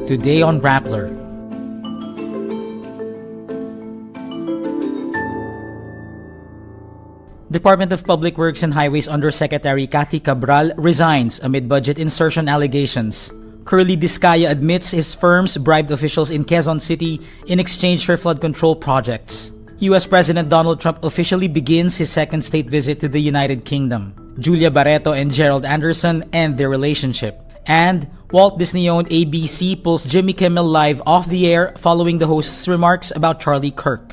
Today on Rappler. Department of Public Works and Highways Undersecretary Cabral resigns amid budget insertion allegations. Curlee Discaya admits his firms bribed officials in Quezon City in exchange for flood control projects. U.S. President Donald Trump officially begins his second state visit to the United Kingdom. Barretto and Gerald Anderson end their relationship. And Walt Disney-owned ABC pulls Jimmy Kimmel live off the air following the host's remarks about Charlie Kirk.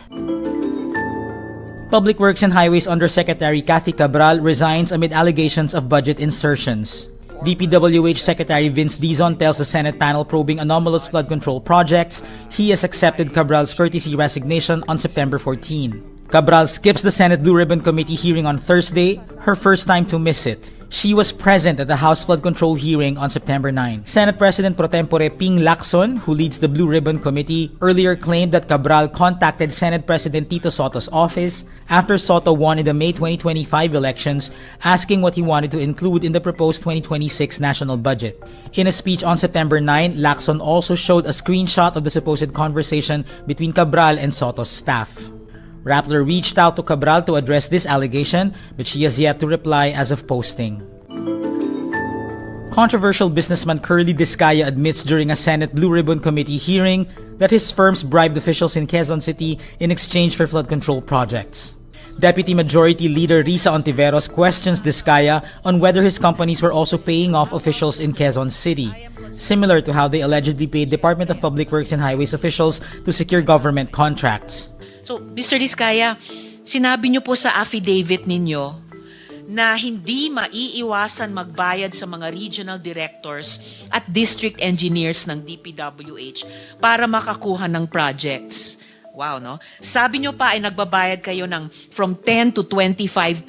Public Works and Highways Undersecretary Cabral resigns amid allegations of budget insertions. DPWH Secretary Vince Dizon tells the Senate panel probing anomalous flood control projects he has accepted Cabral's courtesy resignation on September 14. Cabral skips the Senate Blue Ribbon Committee hearing on Thursday, her first time to miss it. She was present at the House Flood Control hearing on September 9. Senate President Pro Tempore Ping Lacson, who leads the Blue Ribbon Committee, earlier claimed that Cabral contacted Senate President Tito Soto's office after Soto won in the May 2025 elections, asking what he wanted to include in the proposed 2026 national budget. In a speech on September 9, Lacson also showed a screenshot of the supposed conversation between Cabral and Soto's staff. Rappler reached out to Cabral to address this allegation, but she has yet to reply as of posting. Controversial businessman Curlee Discaya admits during a Senate Blue Ribbon Committee hearing that his firms bribed officials in Quezon City in exchange for flood control projects. Deputy Majority Leader Risa Ontiveros questions Discaya on whether his companies were also paying off officials in Quezon City, similar to how they allegedly paid Department of Public Works and Highways officials to secure government contracts. So, Mr. Discaya, sinabi niyo po sa affidavit ninyo na hindi maiiwasan magbayad sa mga regional directors at district engineers ng DPWH para makakuha ng projects. Wow, no? Sabi niyo pa ay nagbabayad kayo ng from 10 to 25%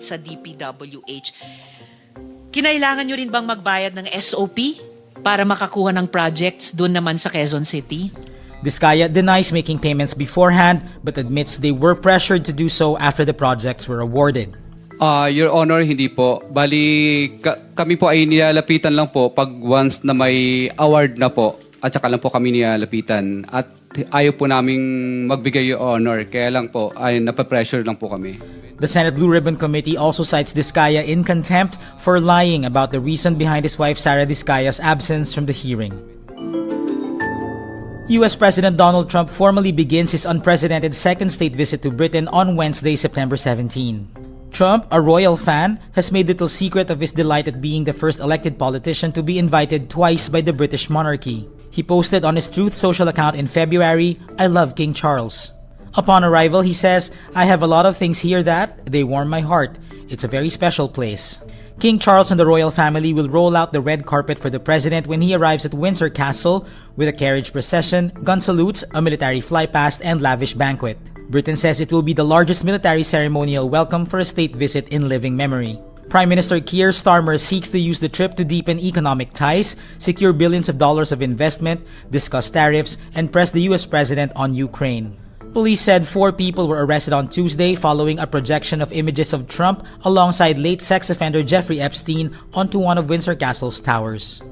sa DPWH. Kinailangan niyo rin bang magbayad ng SOP para makakuha ng projects doon naman sa Quezon City? Discaya denies making payments beforehand but admits they were pressured to do so after the projects were awarded. Your Honor, hindi po. Bali, kami po ay nilalapitan lang po pag once na may award na po at saka lang po kami nilalapitan. At ayaw po naming magbigay, Your Honor. Kaya lang po, ay napapressure lang po kami. The Senate Blue Ribbon Committee also cites Discaya in contempt for lying about the reason behind his wife Sara Discaya's absence from the hearing. U.S. President Donald Trump formally begins his unprecedented second state visit to Britain on Wednesday, September 17. Trump, a royal fan, has made little secret of his delight at being the first elected politician to be invited twice by the British monarchy. He posted on his Truth Social account in February, "I love King Charles." Upon arrival, he says, "I have a lot of things here that, they warm my heart. It's a very special place." King Charles and the royal family will roll out the red carpet for the president when he arrives at Windsor Castle with a carriage procession, gun salutes, a military flypast, and lavish banquet. Britain says it will be the largest military ceremonial welcome for a state visit in living memory. Prime Minister Keir Starmer seeks to use the trip to deepen economic ties, secure billions of dollars of investment, discuss tariffs, and press the U.S. president on Ukraine. Police said 4 people were arrested on Tuesday following a projection of images of Trump alongside late sex offender Jeffrey Epstein onto one of Windsor Castle's towers.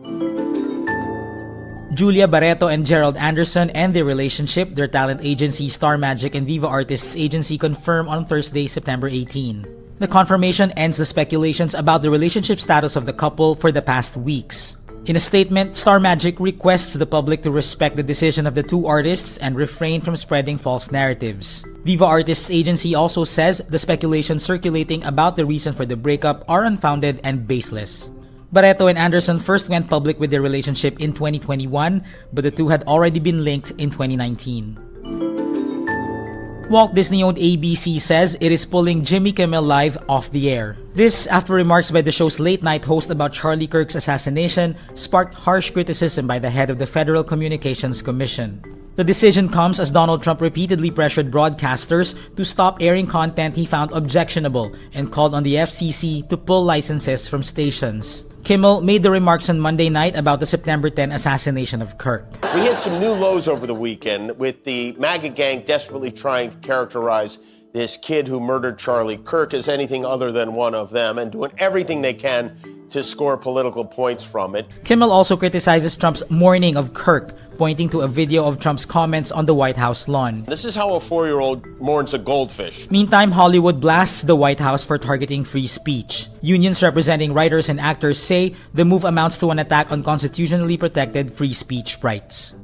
Barretto and Gerald Anderson end their relationship, their talent agency Star Magic and Viva Artists agency confirmed on Thursday, September 18. The confirmation ends the speculations about the relationship status of the couple for the past weeks. In a statement, Star Magic requests the public to respect the decision of the two artists and refrain from spreading false narratives. Viva Artists Agency also says the speculations circulating about the reason for the breakup are unfounded and baseless. Barretto and Anderson first went public with their relationship in 2021, but the two had already been linked in 2019. Walt Disney-owned ABC says it is pulling Jimmy Kimmel live off the air. This after remarks by the show's late-night host about Charlie Kirk's assassination sparked harsh criticism by the head of the Federal Communications Commission. The decision comes as Donald Trump repeatedly pressured broadcasters to stop airing content he found objectionable and called on the FCC to pull licenses from stations. Kimmel made the remarks on Monday night about the September 10 assassination of Kirk. We hit some new lows over the weekend with the MAGA gang desperately trying to characterize this kid who murdered Charlie Kirk as anything other than one of them and doing everything they can to score political points from it. Kimmel also criticizes Trump's mourning of Kirk, pointing to a video of Trump's comments on the White House lawn. This is how a 4-year-old mourns a goldfish. Meantime, Hollywood blasts the White House for targeting free speech. Unions representing writers and actors say the move amounts to an attack on constitutionally protected free speech rights.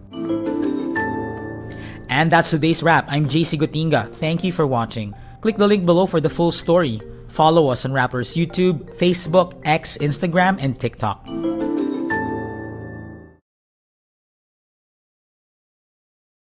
And that's today's wrap. I'm JC Gotinga. Thank you for watching. Click the link below for the full story. Follow us on wRapper's YouTube, Facebook, X, Instagram, and TikTok.